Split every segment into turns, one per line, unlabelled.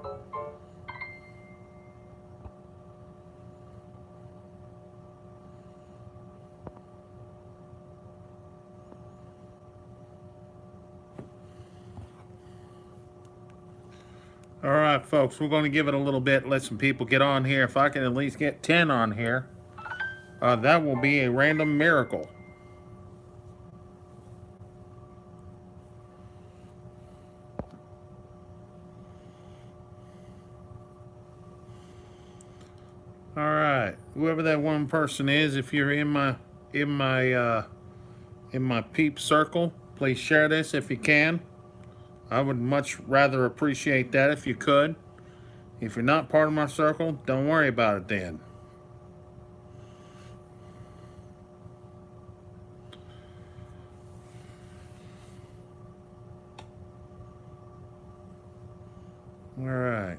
All right, folks, we're going to give it a little bit, let some people get on here. If I can at least get 10 on here, that will be a random miracle. All right, whoever that one person is, if you're in my peep circle, please share this if you can. I would much rather appreciate that if you could. If you're not part of my circle, don't worry about it then. All right.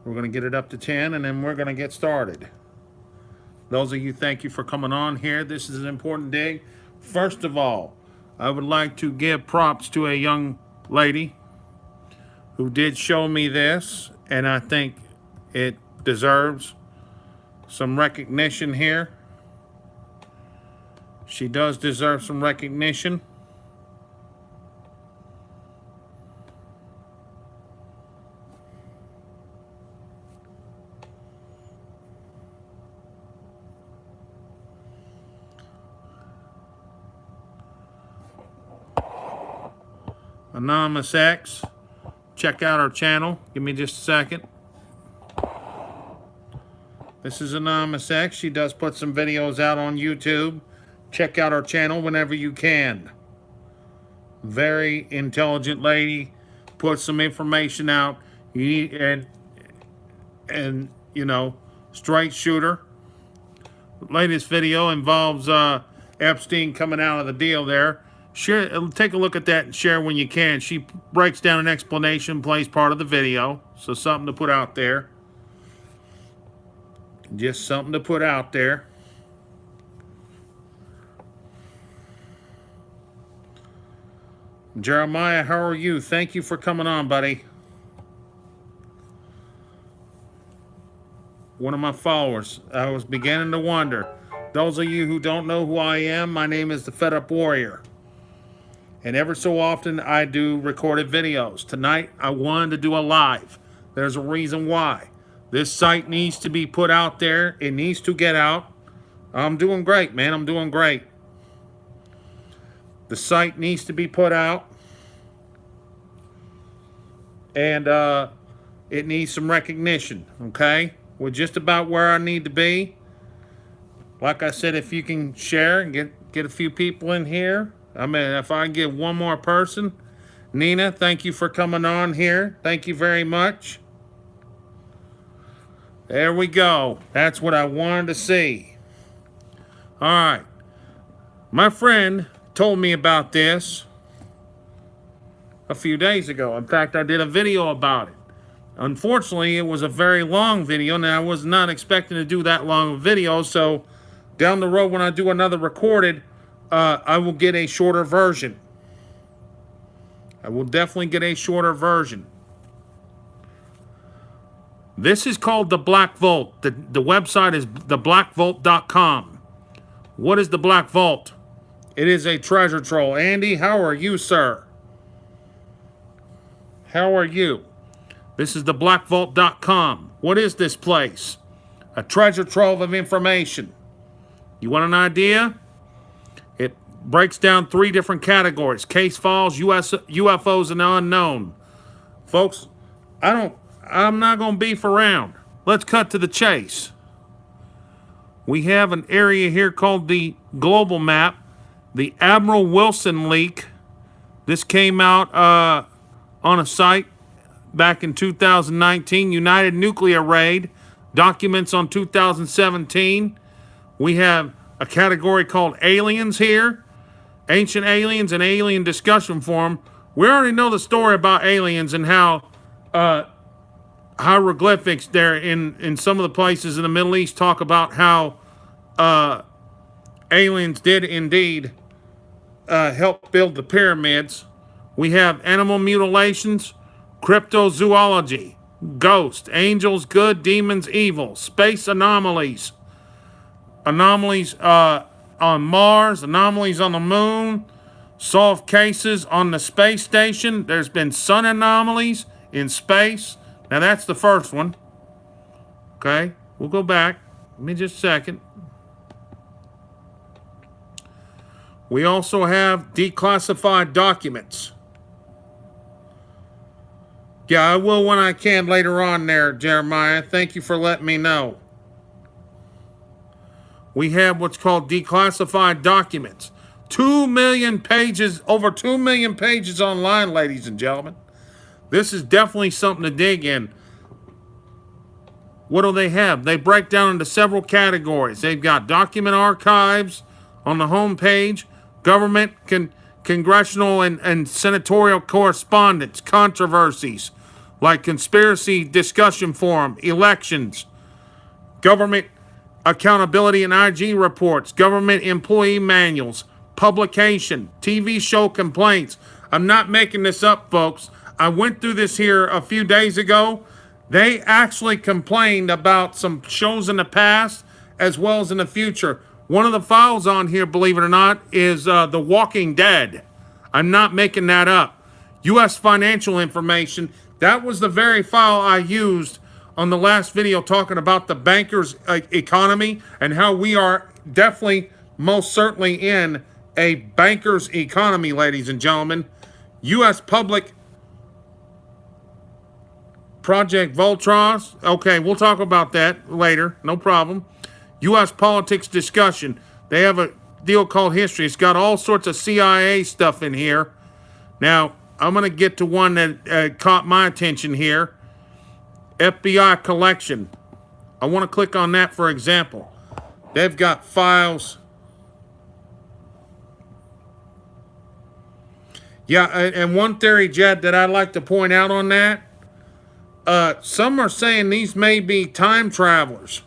We're going to get it up to 10 and then we're going to get started. Those of you, thank you for coming on here. This is an important day. First of all, I would like to give props to a young lady who did show me this, and I think it deserves some recognition here. She does deserve some recognition. Anonymous X, check out our channel. Give me just a second. This is Anonymous X. She does put some videos out on YouTube. Check out our channel whenever you can. Very intelligent lady. Put some information out. You need, and you know, straight shooter. The latest video involves Epstein coming out of the deal there. Share, take a look at that and share when you can. She breaks down an explanation, plays part of the video. So something to put out there. Just something to put out there. Jeremiah, how are you? Thank you for coming on, buddy. One of my followers. I was beginning to wonder. Those of you who don't know who I am, my name is the Fed Up Warrior. And ever so often, I do recorded videos. Tonight, I wanted to do a live. There's a reason why. This site needs to be put out there. It needs to get out. I'm doing great, man. I'm doing great. The site needs to be put out. And it needs some recognition, okay? We're just about where I need to be. Like I said, if you can share and get a few people in here. I mean, if I get one more person. Nina, thank you for coming on here. Thank you very much. There we go. That's what I wanted to see. All right. My friend told me about this a few days ago. In fact, I did a video about it. Unfortunately, it was a very long video, and I was not expecting to do that long of a video, so down the road when I do another recorded, I will get a shorter version. I will definitely get a shorter version. This is called the Black Vault. The website is theblackvault.com. What is the Black Vault? It is a treasure trove. Andy, how are you, sir? How are you? This is theblackvault.com. What is this place? A treasure trove of information. You want an idea? It breaks down 3 different categories: case files, UFOs, and unknown. Folks, I'm not going to beef around. Let's cut to the chase. We have an area here called the Global Map, the Admiral Wilson leak. This came out on a site back in 2019. United Nuclear Raid, documents on 2017. We have a category called aliens here, ancient aliens and alien discussion forum. We already know the story about aliens and how hieroglyphics there in some of the places in the Middle East talk about how aliens did indeed help build the pyramids. We have animal mutilations, cryptozoology, ghosts, angels, good, demons, evil, space anomalies, anomalies on Mars, anomalies on the moon, solved cases on the space station. There's been sun anomalies in space. Now that's the first one. Okay, we'll go back. Give me just a second. We also have declassified documents. Yeah, I will when I can later on there, Jeremiah. Thank you for letting me know. We have what's called declassified documents. 2 million pages, over 2 million pages online, ladies and gentlemen. This is definitely something to dig in. What do they have? They break down into several categories. They've got document archives on the home page, government, congressional and senatorial correspondence, controversies like conspiracy discussion forum, elections, government accountability and IG reports, government employee manuals, publication, TV show complaints. I'm not making this up, folks. I went through this here a few days ago. They actually complained about some shows in the past as well as in the future. One of the files on here, believe it or not, is The Walking Dead. I'm not making that up. U.S. financial information. That was the very file I used on the last video talking about the bankers' economy and how we are definitely, most certainly in a banker's economy, ladies and gentlemen. U.S. public Project Voltros. Okay, we'll talk about that later. No problem. U.S. politics discussion. They have a deal called history. It's got all sorts of CIA stuff in here. Now, I'm going to get to one that caught my attention here. FBI collection. I want to click on that for example. They've got files. Yeah, and one theory, Jed, that I'd like to point out on that, some are saying these may be time travelers.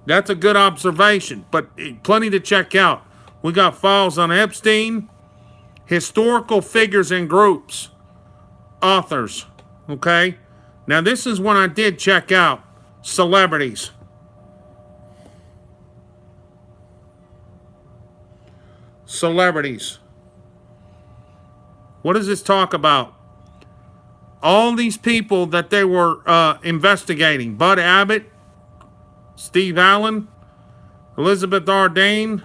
That's a good observation, but plenty to check out. We got files on Epstein, historical figures and groups, authors, okay? Now, this is one I did check out, celebrities. Celebrities. What does this talk about? All these people that they were investigating. Bud Abbott, Steve Allen, Elizabeth Ardern,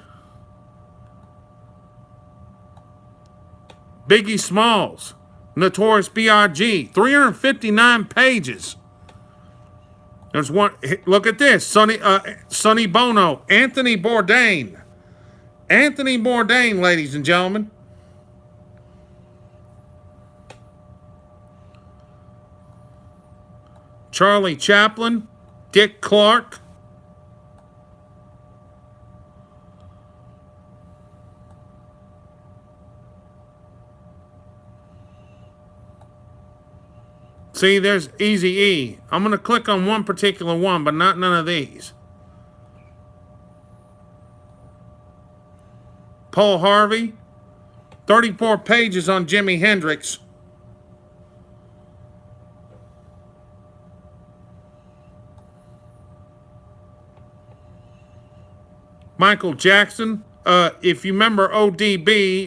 Biggie Smalls, Notorious B.I.G., 359 pages. There's one, look at this, Sonny Bono, Anthony Bourdain. Anthony Bourdain, ladies and gentlemen. Charlie Chaplin, Dick Clark. See, there's Eazy-E. I'm going to click on one particular one, but not none of these. Paul Harvey, 34 pages on Jimi Hendrix. Michael Jackson, if you remember ODB,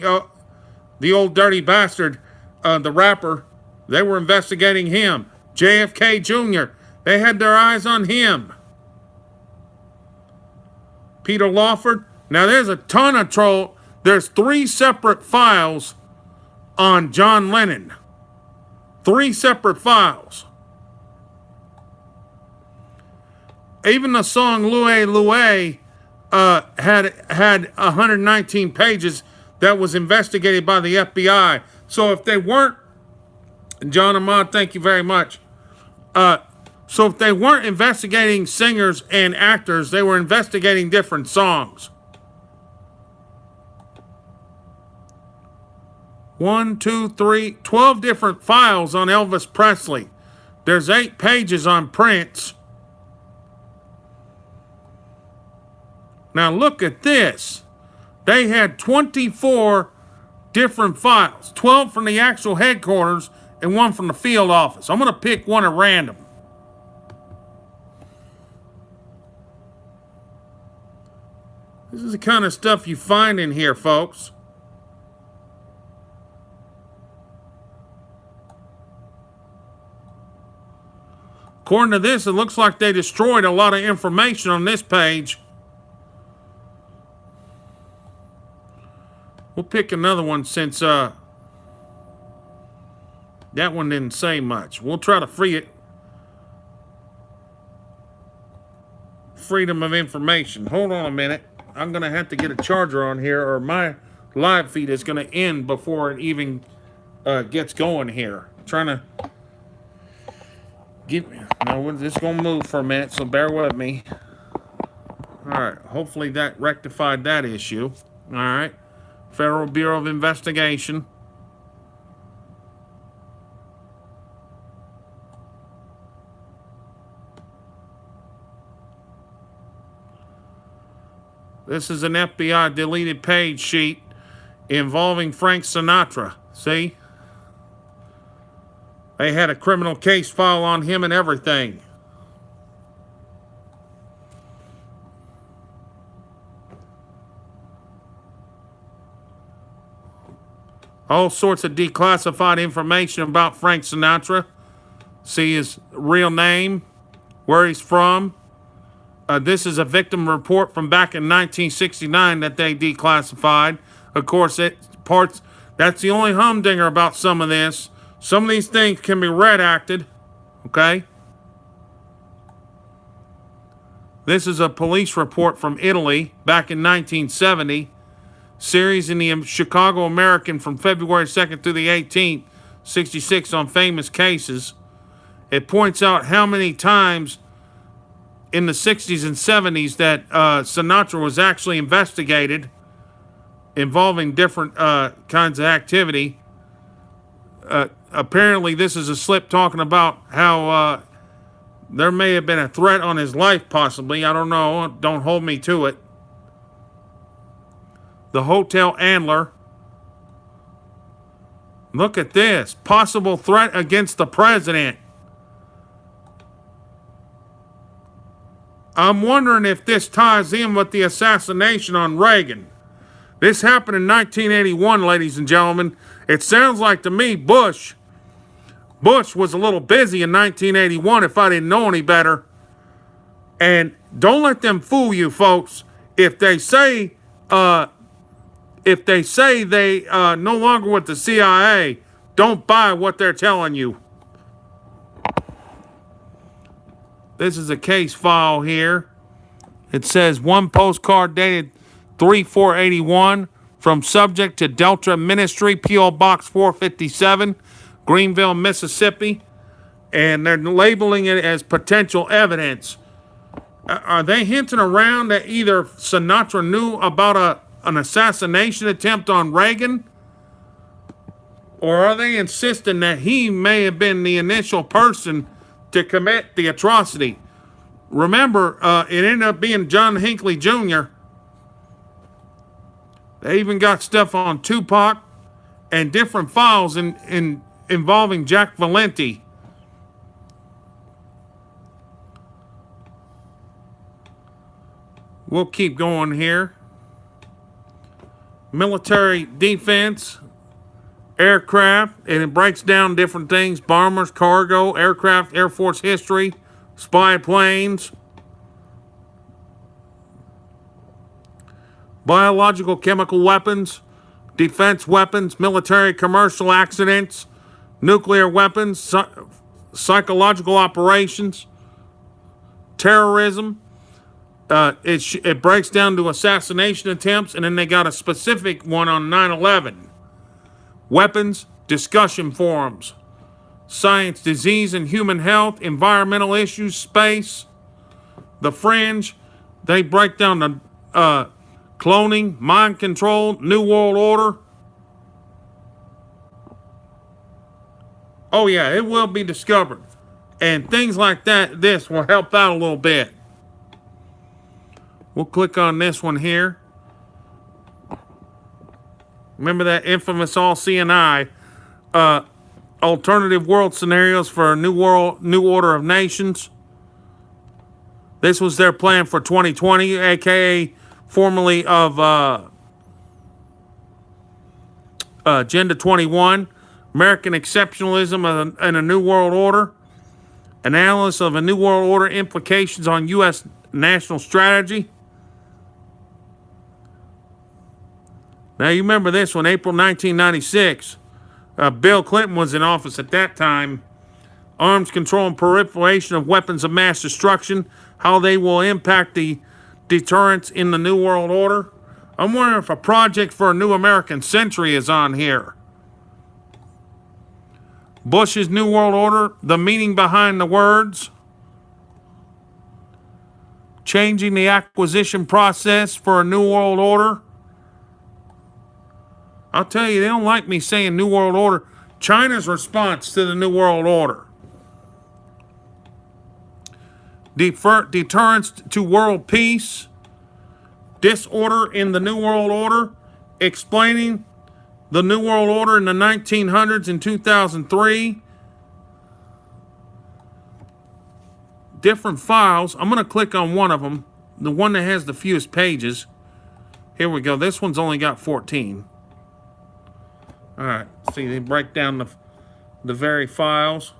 the old dirty bastard, the rapper, they were investigating him. JFK Jr., they had their eyes on him. Peter Lawford. Now there's a ton of troll. There's 3 separate files on John Lennon. 3 separate files. Even the song Louie Louie had 119 pages that was investigated by the FBI. So if they weren't, John Ahmad, thank you very much. So if they weren't investigating singers and actors, they were investigating different songs. 1, 2, 3, 12 different files on Elvis Presley. There's 8 pages on Prince. Now look at this. They had 24 different files, 12 from the actual headquarters and one from the field office. I'm going to pick one at random. This is the kind of stuff you find in here, folks. According to this, it looks like they destroyed a lot of information on this page. We'll pick another one since that one didn't say much. We'll try to free it. Freedom of information. Hold on a minute. I'm going to have to get a charger on here, or my live feed is going to end before it even gets going here. I'm trying to get... No, this is going to move for a minute, so bear with me. Alright, hopefully that rectified that issue. Alright. Federal Bureau of Investigation. This is an FBI deleted page sheet involving Frank Sinatra. See? They had a criminal case file on him and everything. All sorts of declassified information about Frank Sinatra. See his real name, where he's from. This is a victim report from back in 1969 that they declassified. Of course, that's the only humdinger about some of this. Some of these things can be redacted, okay? This is a police report from Italy back in 1970. Series in the Chicago American from February 2nd through the 18th, 66 on famous cases. It points out how many times in the 60s and 70s that Sinatra was actually investigated involving different kinds of activity. Apparently, this is a slip talking about how there may have been a threat on his life, possibly. I don't know. Don't hold me to it. The Hotel Antler. Look at this. Possible threat against the president. I'm wondering if this ties in with the assassination on Reagan. This happened in 1981, ladies and gentlemen. It sounds like to me Bush was a little busy in 1981 if I didn't know any better. And don't let them fool you, folks. If they say they no longer with the CIA, don't buy what they're telling you. This is a case file here. It says one postcard dated 3/4/81 from subject to Delta Ministry, P.O. Box 457, Greenville, Mississippi. And they're labeling it as potential evidence. Are they hinting around that either Sinatra knew about an assassination attempt on Reagan? Or are they insisting that he may have been the initial person to commit the atrocity? Remember, it ended up being John Hinckley Jr. They even got stuff on Tupac and different files involving Jack Valenti. We'll keep going here. Military defense, aircraft, and it breaks down different things: bombers, cargo, aircraft, Air Force history, spy planes, biological chemical weapons, defense weapons, military commercial accidents, nuclear weapons, psychological operations, terrorism. It breaks down to assassination attempts, and then they got a specific one on 9/11. Weapons, discussion forums, science, disease and human health, environmental issues, space, the fringe. They break down the cloning, mind control, New World Order. Oh yeah, it will be discovered. And things like that, this will help out a little bit. We'll click on this one here. Remember that infamous All CNI. alternative world scenarios for a new order of nations. This was their plan for 2020, aka formerly of Agenda 21, American Exceptionalism and a New World Order, Analysis of a New World Order Implications on U.S. National Strategy. Now, you remember this one, April 1996. Bill Clinton was in office at that time. Arms control and proliferation of weapons of mass destruction, how they will impact the deterrence in the New World Order. I'm wondering if a project for a new American century is on here. Bush's New World Order, the meaning behind the words. Changing the acquisition process for a New World Order. I'll tell you, they don't like me saying New World Order. China's response to the New World Order. Deterrence to world peace. Disorder in the New World Order. Explaining the New World Order in the 1900s in 2003. Different files. I'm going to click on one of them. The one that has the fewest pages. Here we go. This one's only got 14. All right, see, they break down the very files.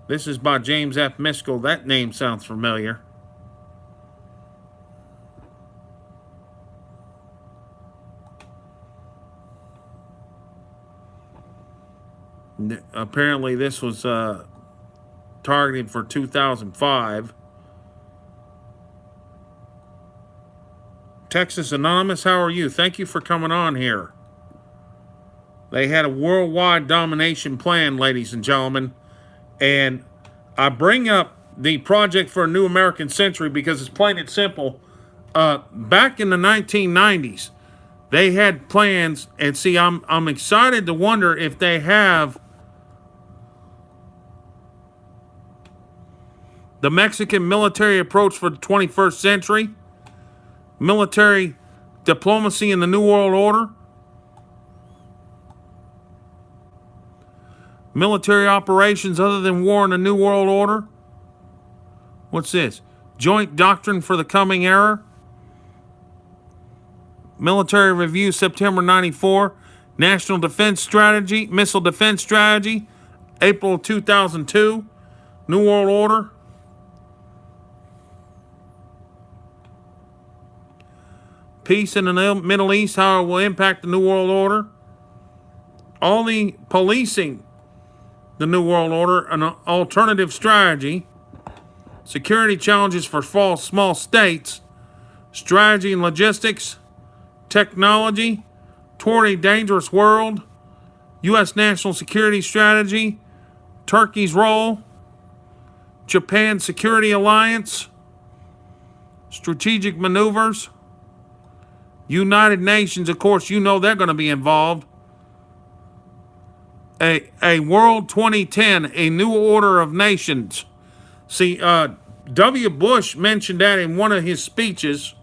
This is by James F. Miskell. That name sounds familiar. Apparently, this was targeted for 2005. Texas Anonymous, how are you? Thank you for coming on here. They had a worldwide domination plan, ladies and gentlemen. And I bring up the Project for a New American Century because it's plain and simple. Back in the 1990s, they had plans. And see, I'm excited to wonder if they have the Mexican military approach for the 21st century, military diplomacy in the New World Order, military operations other than war in the New World Order. What's this? Joint Doctrine for the Coming Era. Military Review, September 94. National Defense Strategy, Missile Defense Strategy, April 2002. New World Order. Peace in the Middle East, how it will impact the New World Order. All the policing the New World Order, an alternative strategy, security challenges for small states, strategy and logistics, technology, toward a dangerous world, U.S. national security strategy, Turkey's role, Japan Security Alliance, strategic maneuvers, United Nations, of course, you know they're going to be involved. A World 2010, a new order of nations. See, W. Bush mentioned that in one of his speeches.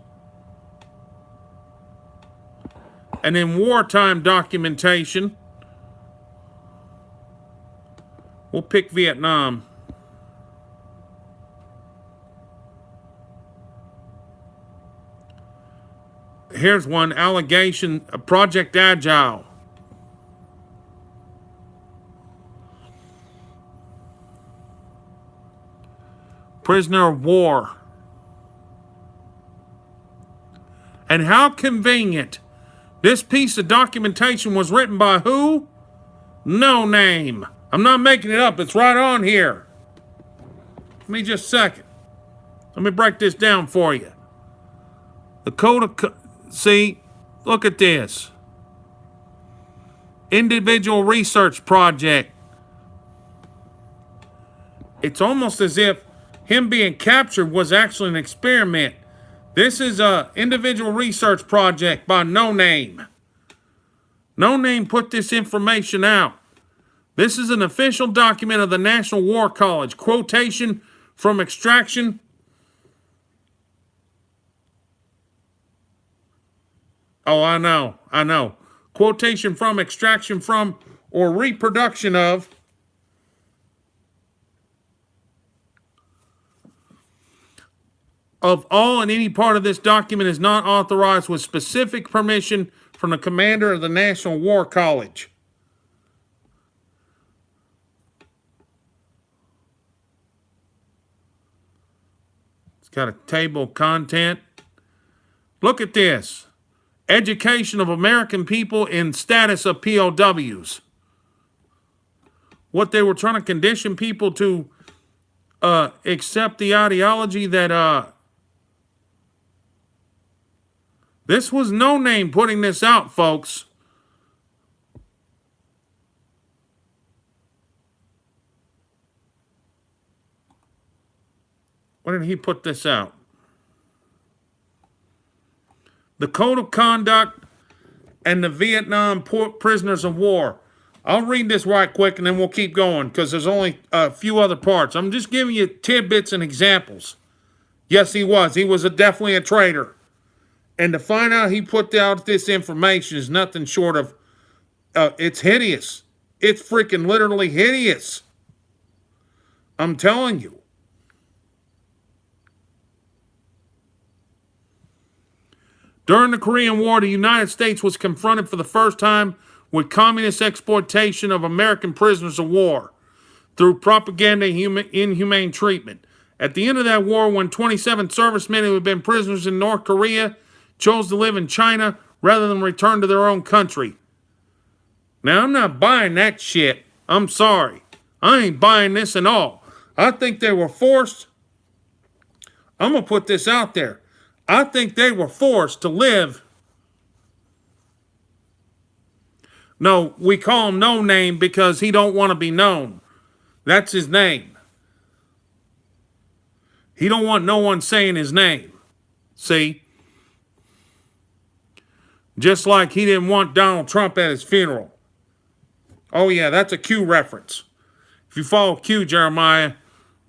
And in wartime documentation, we'll pick Vietnam. Here's one, allegation, Project Agile. Prisoner of war. And how convenient. This piece of documentation was written by who? No name. I'm not making it up. It's right on here. Give me just a second. Let me break this down for you. The code of... See, look at this. Individual Research Project. It's almost as if him being captured was actually an experiment. This is a individual research project by No Name. No Name put this information out. This is an official document of the National War College. Quotation from extraction. Oh, I know. Quotation from extraction from or reproduction of all and any part of this document is not authorized with specific permission from the commander of the National War College. It's got a table of content. Look at this. Education of American people in status of POWs. What they were trying to condition people to accept the ideology that this was No Name putting this out, folks. When did he put this out? The Code of Conduct and the Vietnam Prisoners of War. I'll read this right quick and then we'll keep going because there's only a few other parts. I'm just giving you tidbits and examples. Yes, he was. He was definitely a traitor. And to find out he put out this information is nothing short of, it's hideous. It's freaking literally hideous. I'm telling you. During the Korean War, the United States was confronted for the first time with communist exploitation of American prisoners of war through propaganda and inhumane treatment. At the end of that war, when 27 servicemen who had been prisoners in North Korea chose to live in China rather than return to their own country. Now, I'm not buying that shit. I'm sorry. I ain't buying this at all. I think they were forced. I'm going to put this out there. I think they were forced to live. No, we call him No Name because he don't want to be known. That's his name. He don't want no one saying his name. See? Just like he didn't want Donald Trump at his funeral. Oh yeah, that's a Q reference. If you follow Q, Jeremiah,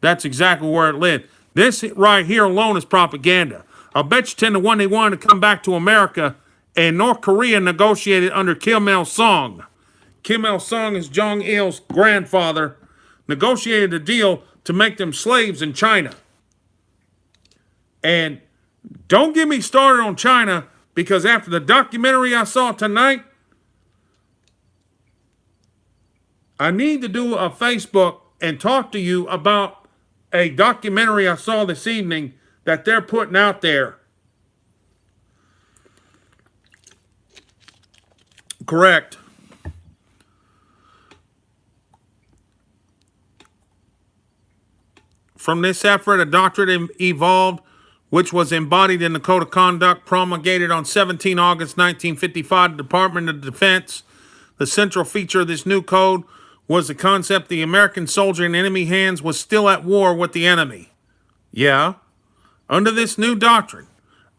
that's exactly where it led. This right here alone is propaganda. I'll bet you 10 to 1 they wanted to come back to America, and North Korea negotiated under Kim Il-sung. Kim Il-sung is Jong-il's grandfather, negotiated a deal to make them slaves in China. And don't get me started on China, because after the documentary I saw tonight, I need to do a Facebook and talk to you about a documentary I saw this evening that they're putting out there. Correct. From this effort, a doctrine evolved, which was embodied in the Code of Conduct promulgated on 17 August 1955, the Department of Defense. The central feature of this new code was the concept the American soldier in enemy hands was still at war with the enemy. Yeah. Under this new doctrine,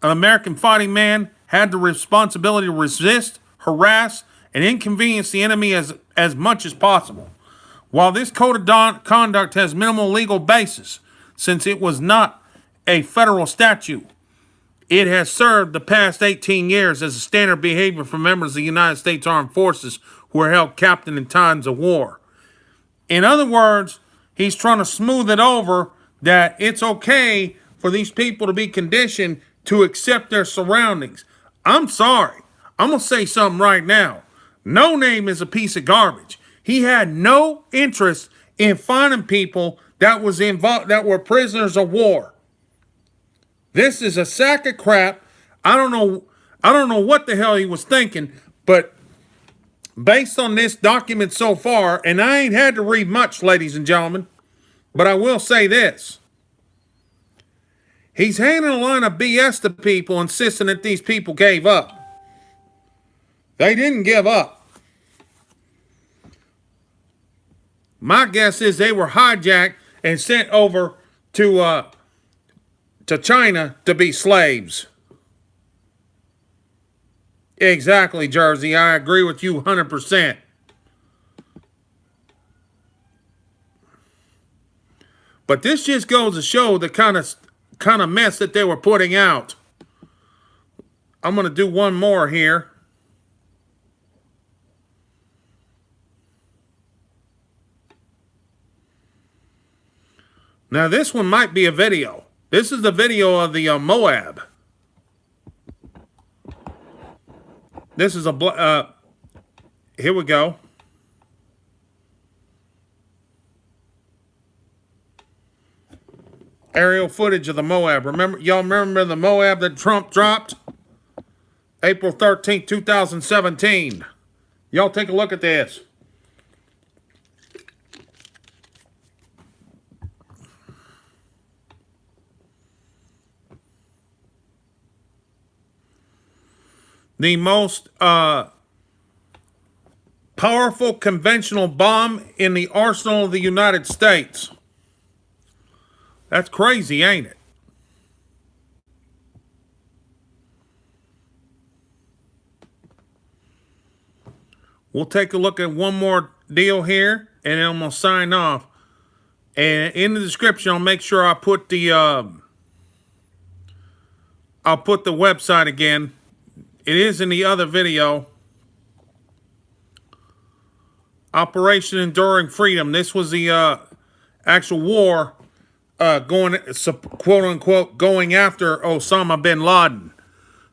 an American fighting man had the responsibility to resist, harass, and inconvenience the enemy as much as possible. While this code of conduct has minimal legal basis, since it was not a federal statute, it has served the past 18 years as a standard behavior for members of the United States Armed Forces who are held captive in times of war. In other words, he's trying to smooth it over that it's okay for these people to be conditioned to accept their surroundings. I'm sorry. I'm going to say something right now. No Name is a piece of garbage. He had no interest in finding people that was involved, that were prisoners of war. This is a sack of crap. I don't know what the hell he was thinking, but based on this document so far, and I ain't had to read much, ladies and gentlemen, but I will say this. He's handing a line of BS to people, insisting that these people gave up. They didn't give up. My guess is they were hijacked and sent over to China to be slaves. Exactly, Jersey. I agree with you 100%. But this just goes to show the kind of mess that they were putting out. I'm going to do one more here. Now this one might be a video. This is the video of the Moab. This is a here we go. Aerial footage of the Moab. Y'all remember the Moab that Trump dropped? April 13th, 2017. Y'all take a look at this. The most powerful conventional bomb in the arsenal of the United States. That's crazy, ain't it? We'll take a look at one more deal here, and then I'm going to sign off. And in the description, I'll make sure I put the website again. It is in the other video. Operation Enduring Freedom. This was the actual war going, quote unquote, going after Osama bin Laden.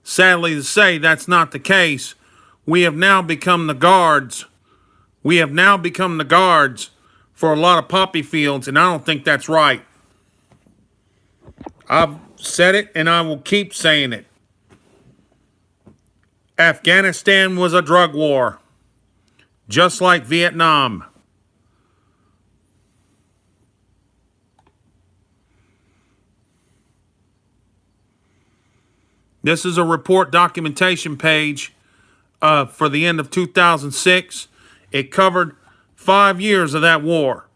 Sadly to say, that's not the case. We have now become the guards. We have now become the guards for a lot of poppy fields, and I don't think that's right. I've said it, and I will keep saying it. Afghanistan was a drug war, just like Vietnam. This is a report documentation page for the end of 2006. It covered 5 years of that war.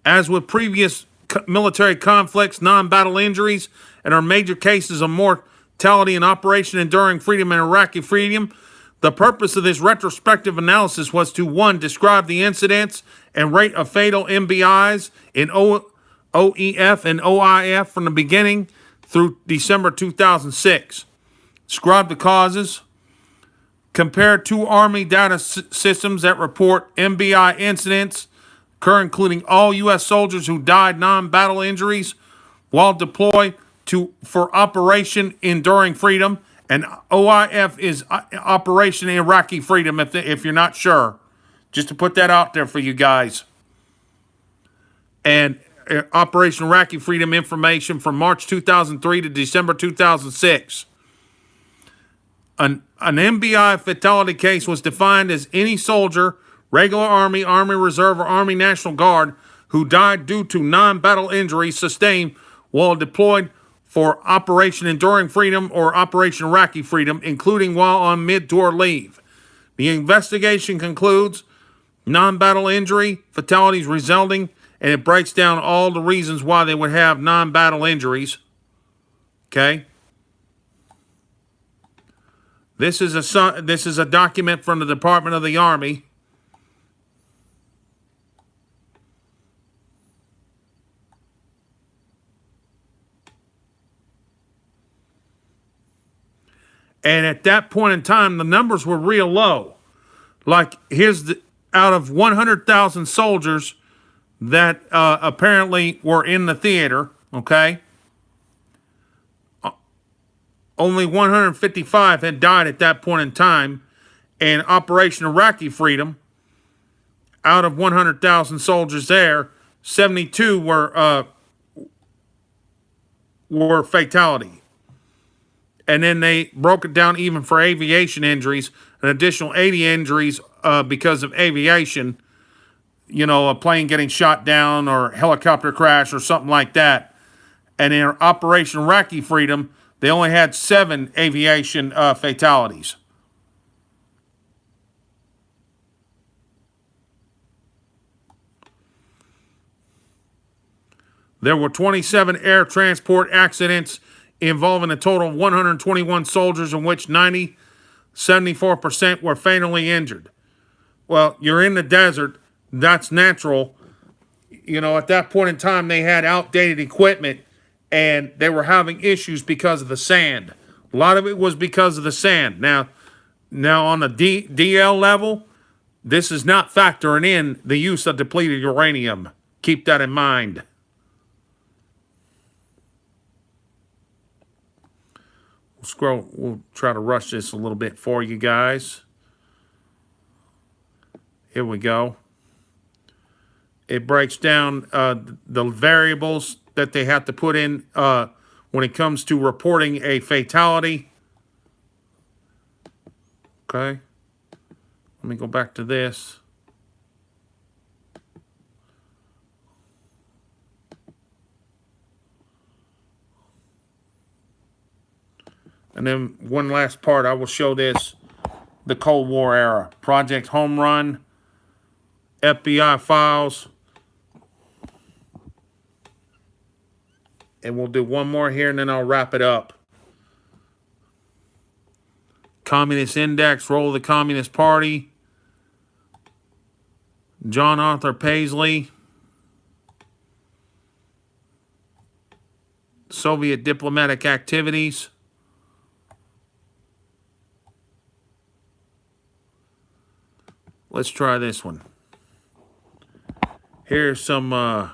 As with previous military conflicts, non-battle injuries, and our major cases of mortality in Operation Enduring Freedom and Iraqi Freedom, the purpose of this retrospective analysis was to, 1, describe the incidence and rate of fatal MBIs in OEF and OIF from the beginning through December 2006. Describe the causes. Compare 2 Army data systems that report MBI incidents occur, including all U.S. soldiers who died non-battle injuries while deployed for Operation Enduring Freedom, and OIF is Operation Iraqi Freedom, if you're not sure. Just to put that out there for you guys. And Operation Iraqi Freedom information from March 2003 to December 2006. An MBI fatality case was defined as any soldier, regular Army, Army Reserve, or Army National Guard who died due to non-battle injuries sustained while deployed for Operation Enduring Freedom or Operation Iraqi Freedom, including while on mid-tour leave. The investigation concludes non-battle injury, fatalities resulting, and it breaks down all the reasons why they would have non-battle injuries. Okay? This is a document from the Department of the Army. And at that point in time, the numbers were real low. Like, out of 100,000 soldiers that apparently were in the theater, okay? Only 155 had died at that point in time. And Operation Iraqi Freedom, out of 100,000 soldiers there, 72 were fatality. And then they broke it down even for aviation injuries, an additional 80 injuries because of aviation, you know, a plane getting shot down or helicopter crash or something like that. And in Operation Iraqi Freedom, they only had 7 aviation fatalities. There were 27 air transport accidents involving a total of 121 soldiers, in which 74% were fatally injured. Well, you're in the desert. That's natural. You know, at that point in time, they had outdated equipment, and they were having issues because of the sand. A lot of it was because of the sand. Now on the DL level, this is not factoring in the use of depleted uranium. Keep that in mind. We'll try to rush this a little bit for you guys. Here we go. It breaks down the variables that they have to put in when it comes to reporting a fatality. Okay. Let me go back to this. And then one last part, I will show this, the Cold War era. Project Home Run, FBI files. And we'll do one more here and then I'll wrap it up. Communist Index, role of the Communist Party. John Arthur Paisley. Soviet diplomatic activities. Let's try this one. Here's some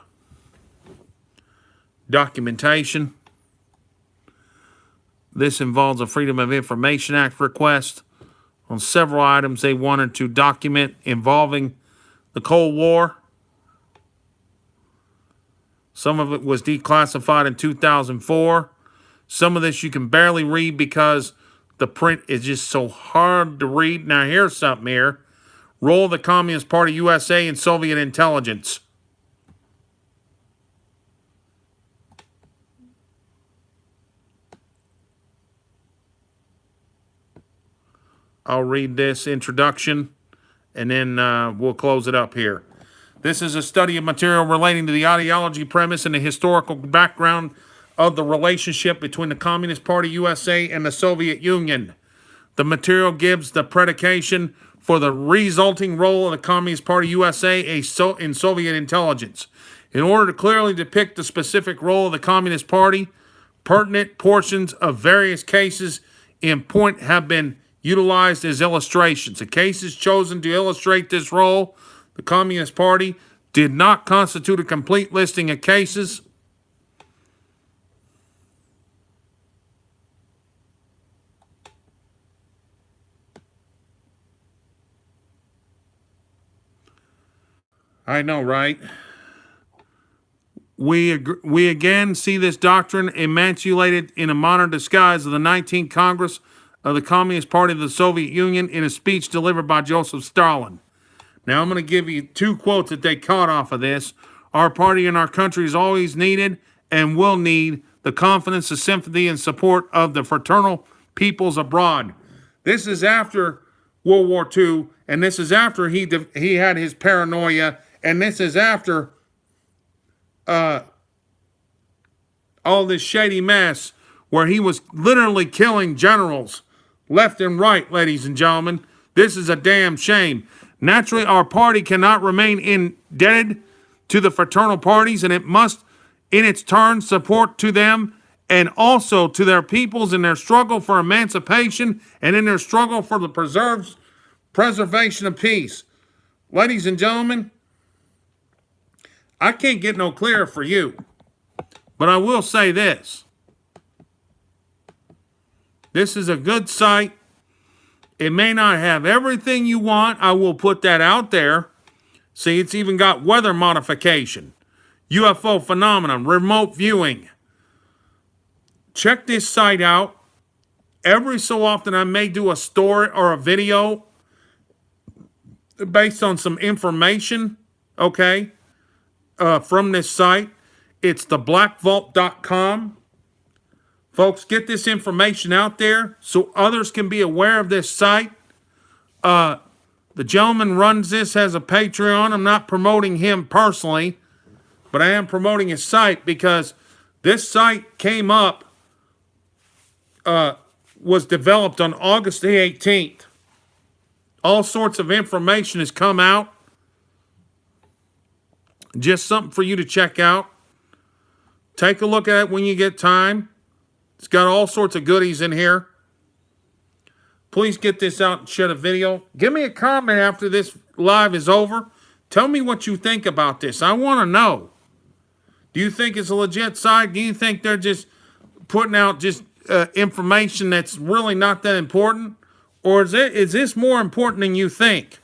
documentation. This involves a Freedom of Information Act request on several items they wanted to document involving the Cold War. Some of it was declassified in 2004. Some of this you can barely read because the print is just so hard to read. Now here's something here. Role of the Communist Party USA in Soviet intelligence. I'll read this introduction and then we'll close it up here. This is a study of material relating to the ideology, premise, and the historical background of the relationship between the Communist Party USA and the Soviet Union. The material gives the predication for the resulting role of the Communist Party USA in Soviet intelligence. In order to clearly depict the specific role of the Communist Party, pertinent portions of various cases in point have been utilized as illustrations. The cases chosen to illustrate this role, the Communist Party, did not constitute a complete listing of cases. I know, right? We again see this doctrine emasculated in a modern disguise of the 19th Congress of the Communist Party of the Soviet Union in a speech delivered by Joseph Stalin. Now, I'm going to give you two quotes that they caught off of this. Our party and our country has always needed and will need the confidence, the sympathy, and support of the fraternal peoples abroad. This is after World War II, and this is after he had his paranoia, and this is after all this shady mess where he was literally killing generals left and right, ladies and gentlemen. This is a damn shame. Naturally, our party cannot remain indebted to the fraternal parties, and it must, in its turn, support to them and also to their peoples in their struggle for emancipation and in their struggle for the preservation of peace. Ladies and gentlemen, I can't get no clearer for you, but I will say this. This is a good site. It may not have everything you want. I will put that out there. See, it's even got weather modification, UFO phenomenon, remote viewing. Check this site out. Every so often I may do a story or a video based on some information, okay, from this site. It's theblackvault.com. Folks, get this information out there so others can be aware of this site. The gentleman runs this, has a Patreon. I'm not promoting him personally, but I am promoting his site because this site came up, was developed on August the 18th. All sorts of information has come out. Just something for you to check out. Take a look at it when you get time. It's got all sorts of goodies in here. Please get this out and share a video. Give me a comment after this live is over. Tell me what you think about this. I want to know. Do you think it's a legit site? Do you think they're just putting out just information that's really not that important? Or is this more important than you think?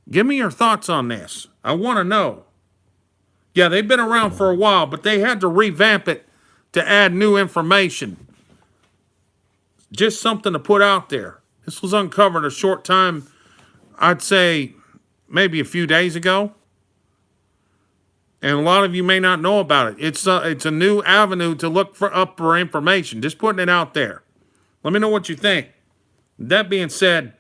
Give me your thoughts on this. I want to know. Yeah, they've been around for a while, but they had to revamp it to add new information. Just something to put out there. This was uncovered a short time, I'd say maybe a few days ago. And a lot of you may not know about it. It's a new avenue to look for information. Just putting it out there. Let me know what you think. That being said,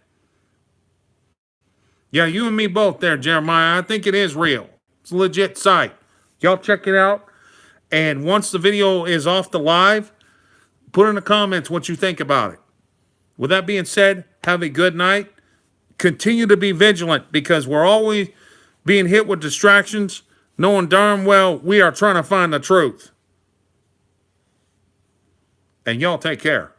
yeah, you and me both there, Jeremiah. I think it is real. It's a legit site. Y'all check it out. And once the video is off the live, put in the comments what you think about it. With that being said, have a good night. Continue to be vigilant because we're always being hit with distractions, knowing darn well we are trying to find the truth. And y'all take care.